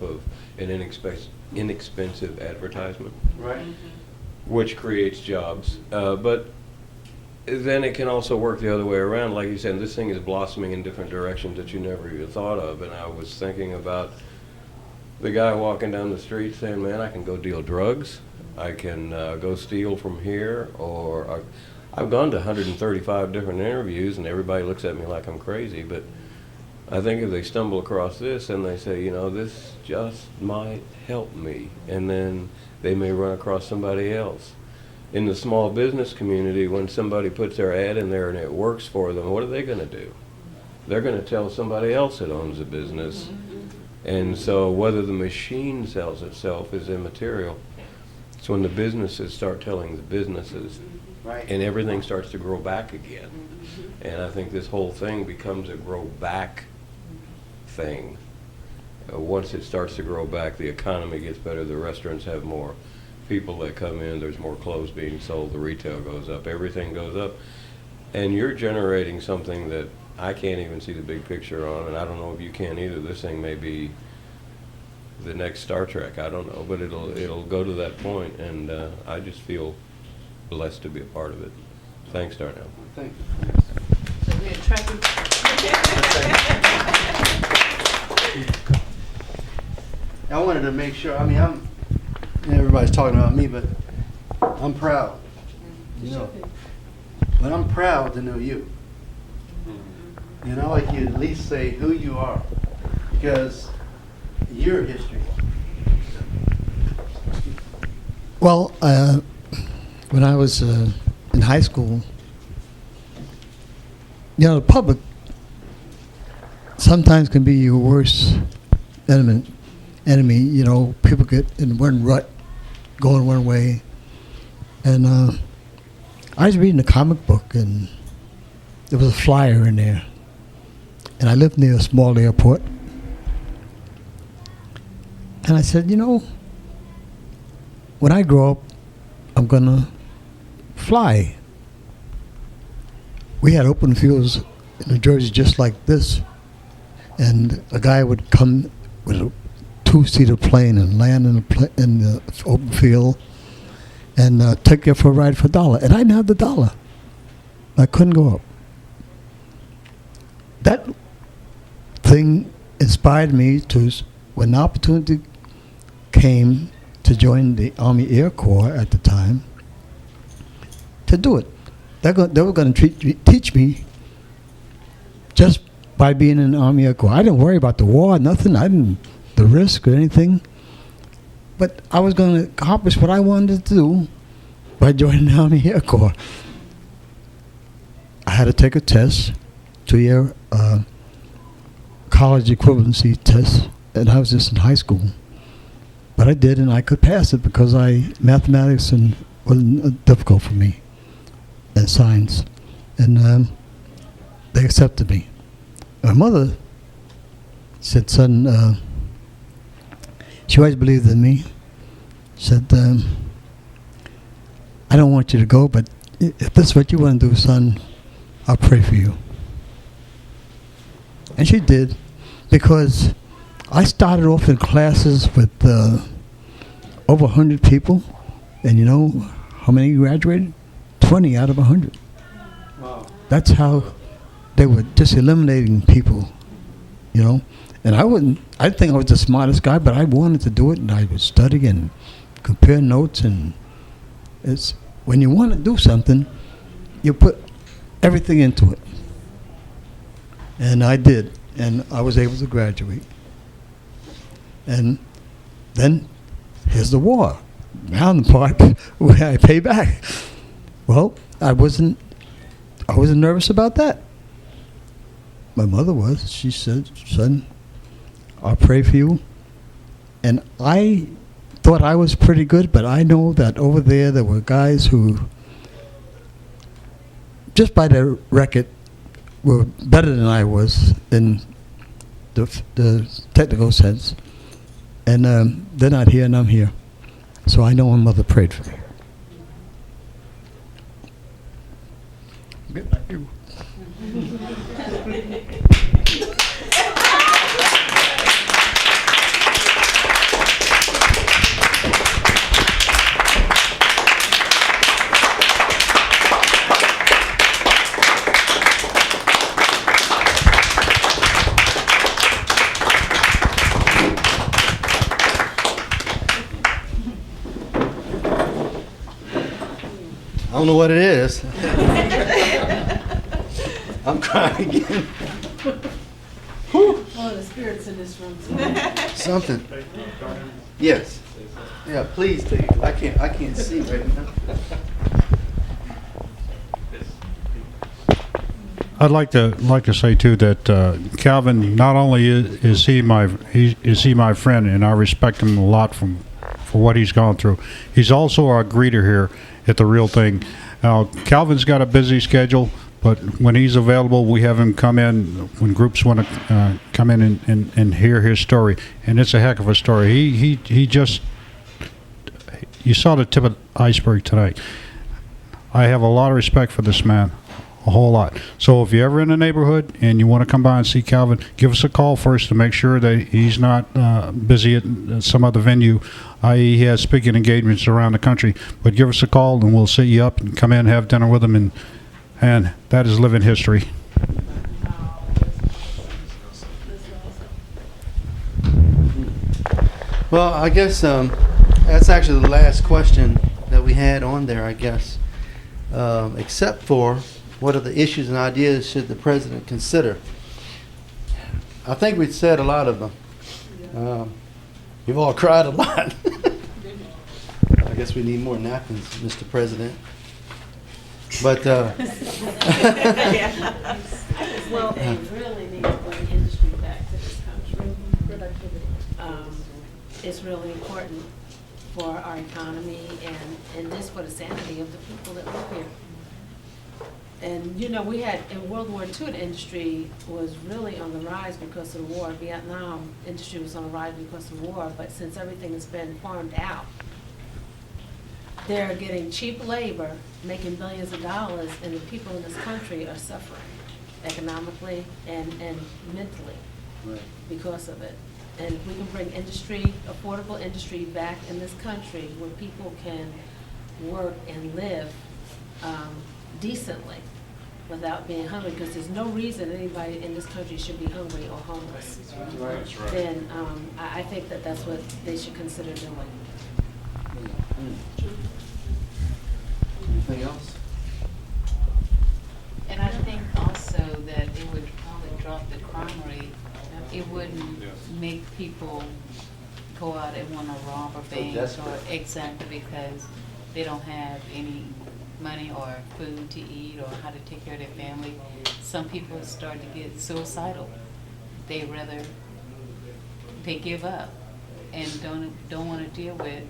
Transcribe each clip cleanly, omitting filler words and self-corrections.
of an inexpensive advertisement, Right. which creates jobs. But then it can also work the other way around. Like you said, this thing is blossoming in different directions that you never even thought of. And I was thinking about the guy walking down the street saying, man, I can go deal drugs. I can go steal from here. Or I've gone to 135 different interviews and everybody looks at me like I'm crazy. But I think if they stumble across this and they say, you know, this just might help me, and then they may run across somebody else. In the small business community, when somebody puts their ad in there and it works for them, what are they going to do? They're going to tell somebody else that owns a business. And so whether the machine sells itself is immaterial. It's when the businesses start telling the businesses, Right. and everything starts to grow back again. And I think this whole thing becomes a grow back thing. Once it starts to grow back, the economy gets better, the restaurants have more people that come in, there's more clothes being sold, the retail goes up, everything goes up. And you're generating something that I can't even see the big picture on, and I don't know if you can either. This thing may be the next Star Trek, I don't know, but it'll go to that point, and I just feel blessed to be a part of it. Thanks, Darnell. Thank So we're attracted. I wanted to make sure, I mean, everybody's talking about me, but I'm proud, you know. But I'm proud to know you. And I'd like you to at least say who you are, because your history. Well, when I was in high school, you know, the public sometimes can be your worst enemy. You know, people get in one rut, going one way. And I was reading a comic book, and there was a flyer in there. And I lived near a small airport. And I said, you know, when I grow up, I'm going to fly. We had open fields in New Jersey just like this. And a guy would come with a two-seater plane and land in the open field and take you for a ride for $1. And I didn't have the dollar. I couldn't go up. That thing inspired me to, when the opportunity came to join the Army Air Corps at the time, to do it. They were going to teach me just by being in the Army Air Corps. I didn't worry about the war, nothing. I didn't, the risk or anything. But I was going to accomplish what I wanted to do by joining the Army Air Corps. I had to take a test, 2-year college equivalency test, and I was just in high school. But I did, and I could pass it because mathematics wasn't difficult for me, and science. And they accepted me. My mother said, son, she always believed in me, said, I don't want you to go, but if this is what you want to do, son, I'll pray for you. And she did, because I started off in classes with over 100 people, and you know how many graduated? 20 out of 100. Wow. That's how they were just eliminating people, you know. And I didn't think I was the smartest guy, but I wanted to do it, and I would study and compare notes, and it's, when you want to do something, you put everything into it. And I did, and I was able to graduate. And then here's the war. Now the part where I pay back. Well, I wasn't nervous about that. My mother was. She said, son, I'll pray for you. And I thought I was pretty good, but I know that over there were guys who, just by their record, were better than I was in the technical sense. And they're not here, and I'm here. So I know my mother prayed for me. Good, thank you. don't know what it is. I'm crying again. Oh, the spirits in this room tonight. Something. Yes. Yeah, please take it. I can't see right now. I'd like to say too that Calvin, not only is he my friend, and I respect him a lot for what he's gone through. He's also our greeter here at the Real Thing. Now, Calvin's got a busy schedule, but when he's available, we have him come in when groups want to come in and hear his story, and it's a heck of a story. He just, you saw the tip of the iceberg tonight. I have a lot of respect for this man. A whole lot. So if you're ever in the neighborhood and you want to come by and see Calvin, give us a call first to make sure that he's not busy at some other venue, i.e. he has speaking engagements around the country. But give us a call and we'll sit you up and come in and have dinner with him, and that is living history. Well, I guess that's actually the last question that we had on there, I guess. Except for, what are the issues and ideas should the president consider? I think we've said a lot of them. You've all cried a lot. I guess we need more napkins, Mr. President. But Well, they really need to bring industry back to this country. It's really important for our economy and just for the sanity of the people that live here. And, you know, we had, in World War II, the industry was really on the rise because of the war. Vietnam industry was on the rise because of the war, but since everything has been farmed out, they're getting cheap labor, making billions of dollars, and the people in this country are suffering economically and mentally because of it. And if we can bring industry, affordable industry back in this country where people can work and live decently without being hungry, because there's no reason anybody in this country should be hungry or homeless. That's right. Then I think that that's what they should consider doing. Anything else? And I think also that it would probably drop the crime rate. It wouldn't make people go out and want to rob or banks or desperate. exactly because they don't have any money or food to eat or how to take care of their family. Some people start to get suicidal. They give up and don't want to deal with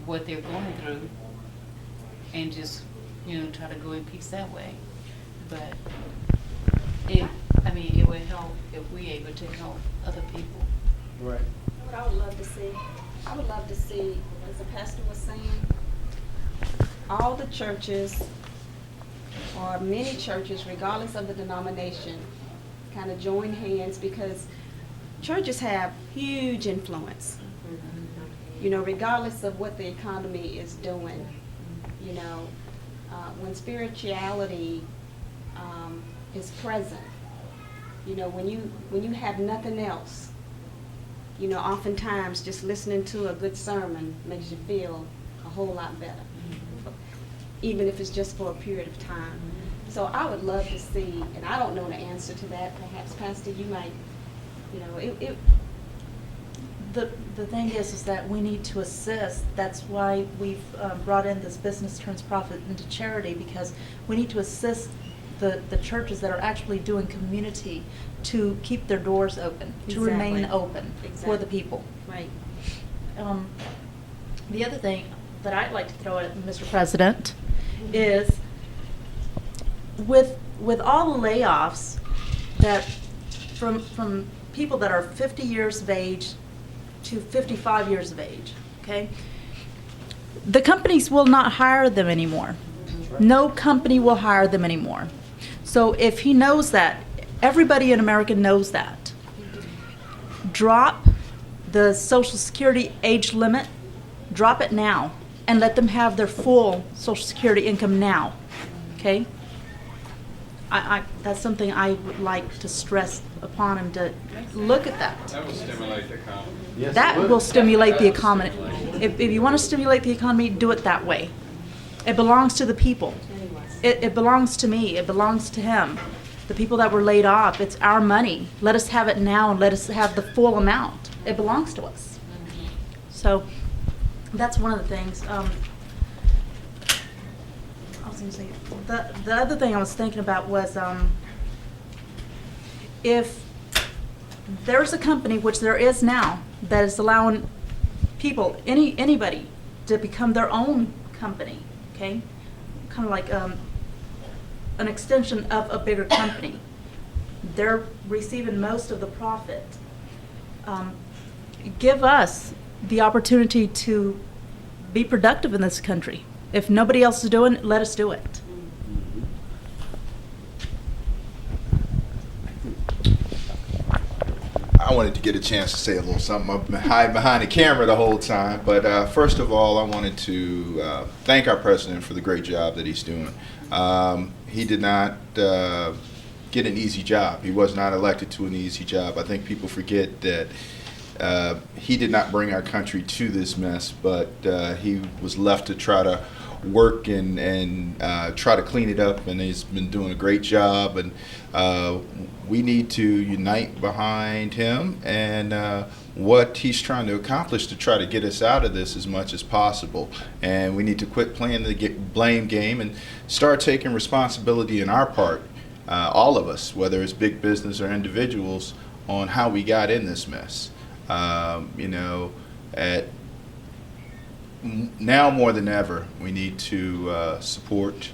what they're going through and just, try to go in peace that way. But it would help if we able to help other people. Right. What I would love to see, as the pastor was saying, all the churches, or many churches, regardless of the denomination, kind of join hands, because churches have huge influence, regardless of what the economy is doing. When spirituality is present, when you have nothing else, oftentimes just listening to a good sermon makes you feel a whole lot better, even if it's just for a period of time. So I would love to see, and I don't know the answer to that, perhaps Pastor, you might, The thing is that we need to assist. That's why we've brought in this business turns profit into charity, because we need to assist the churches that are actually doing community to keep their doors open, to remain Exactly. open for the people. right. The other thing that I'd like to throw at Mr. President is with all the layoffs that from people that are 50 years of age to 55 years of age, okay? The companies will not hire them anymore. No company will hire them anymore. So if he knows that, everybody in America knows that. Drop the Social Security age limit, drop it now, and let them have their full Social Security income now, okay? That's something I would like to stress upon him, to look at that. That will stimulate the economy. Yes, That it would. will stimulate the economy. If you want to stimulate the economy, do it that way. It belongs to the people. It belongs to me. It belongs to him. The people that were laid off, it's our money. Let us have it now and let us have the full amount. It belongs to us. So that's one of the things. I was going to say, the other thing I was thinking about was if there's a company, which there is now, that is allowing people, anybody, to become their own company, okay? Kind of like an extension of a bigger company. They're receiving most of the profit. Give us the opportunity to be productive in this country. If nobody else is doing it, let us do it. I wanted to get a chance to say a little something. I've been hiding behind the camera the whole time. But first of all, I wanted to thank our president for the great job that he's doing. He did not get an easy job. He was not elected to an easy job. I think people forget that he did not bring our country to this mess, but he was left to try to work and try to clean it up, and he's been doing a great job. And we need to unite behind him and what he's trying to accomplish to try to get us out of this as much as possible. And we need to quit playing the blame game and start taking responsibility in our part, all of us, whether it's big business or individuals, on how we got in this mess. Now more than ever, we need to support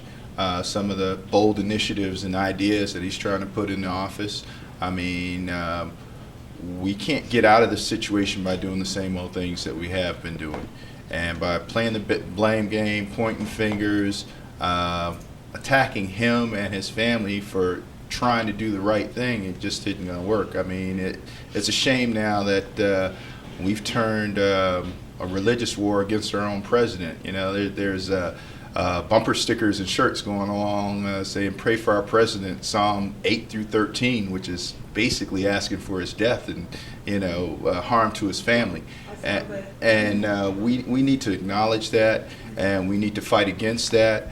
some of the bold initiatives and ideas that he's trying to put in the office. I mean, we can't get out of this situation by doing the same old things that we have been doing. And by playing the blame game, pointing fingers, attacking him and his family for trying to do the right thing, it just isn't going to work. I mean, it's a shame now that we've turned a religious war against our own president. You know, there's bumper stickers and shirts going along saying "Pray for our president," Psalm 8 through 13, which is basically asking for his death and harm to his family. And we need to acknowledge that, and we need to fight against that.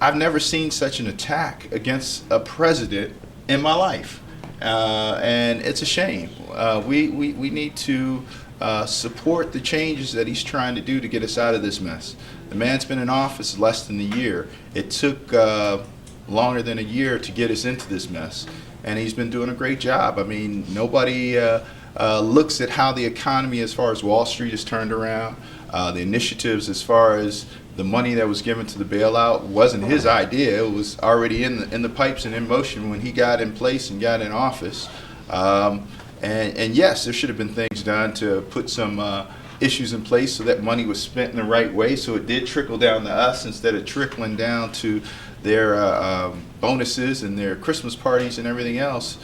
I've never seen such an attack against a president in my life, and it's a shame. We need to support the changes that he's trying to do to get us out of this mess. The man's been in office less than a year. It took longer than a year to get us into this mess, and he's been doing a great job. I mean, nobody looks at how the economy as far as Wall Street has turned around. The initiatives as far as the money that was given to the bailout wasn't his idea. It was already in the pipes and in motion when he got in place and got in office. And yes, there should have been things done to put some issues in place so that money was spent in the right way, so it did trickle down to us instead of trickling down to their bonuses and their Christmas parties and everything else.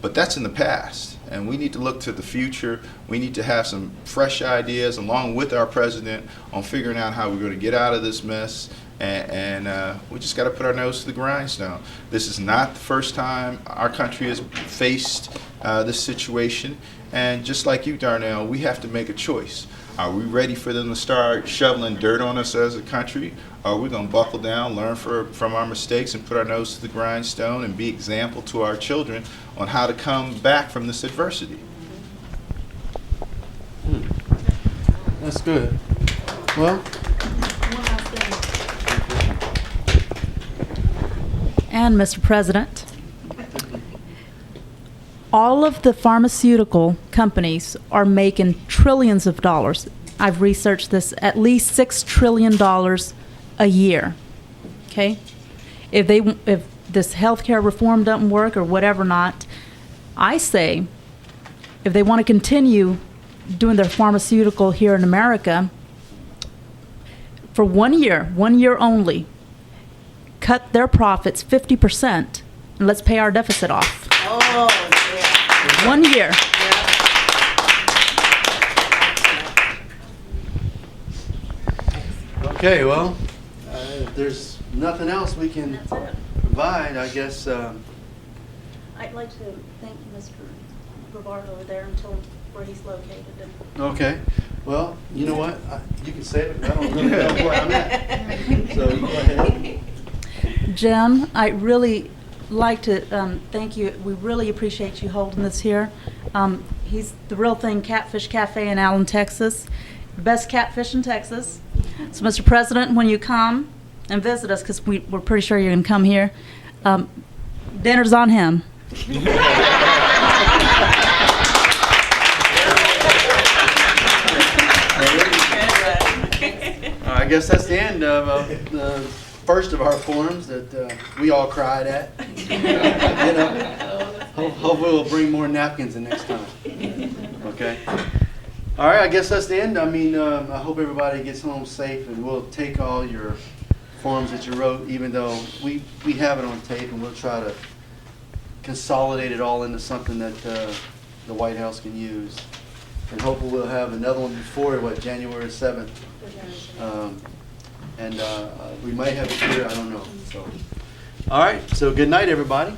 But that's in the past, and we need to look to the future. We need to have some fresh ideas along with our president on figuring out how we're going to get out of this mess, and we just got to put our nose to the grindstone. This is not the first time our country has faced this situation, and just like you, Darnell, we have to make a choice. Are we ready for them to start shoveling dirt on us as a country? Or are we going to buckle down, learn from our mistakes, and put our nose to the grindstone and be example to our children on how to come back from this adversity? That's good. Well, One last thing. And Mr. President, all of the pharmaceutical companies are making trillions of dollars. I've researched this, at least $6 trillion a year. Okay? If this healthcare reform doesn't work or whatever not, I say if they want to continue doing their pharmaceutical here in America, for 1 year only, cut their profits 50%, and let's pay our deficit off. Oh, yeah. 1 year. okay, well, if there's nothing else we can That's it. provide, I guess. I'd like to thank Mr. Brevard over there and tell him where he's located. Okay. Well, you know what? You can say it, but I don't really know where I'm at. So you go ahead. Jim, I really like to thank you. We really appreciate you holding this here. He's the real thing, Catfish Cafe in Allen, Texas. Best catfish in Texas. So, Mr. President, when you come and visit us, because we're pretty sure you're going to come here, dinner's on him. I guess that's the end of the first of our forums that we all cried at. You know, hopefully we'll bring more napkins the next time. Okay. All right. I guess that's the end. I mean, I hope everybody gets home safe, and we'll take all your forums that you wrote, even though we have it on tape, and we'll try to consolidate it all into something that the White House can use. And hopefully we'll have another one before, January 7th. And we may have it here, I don't know. So, all right, so good night, everybody.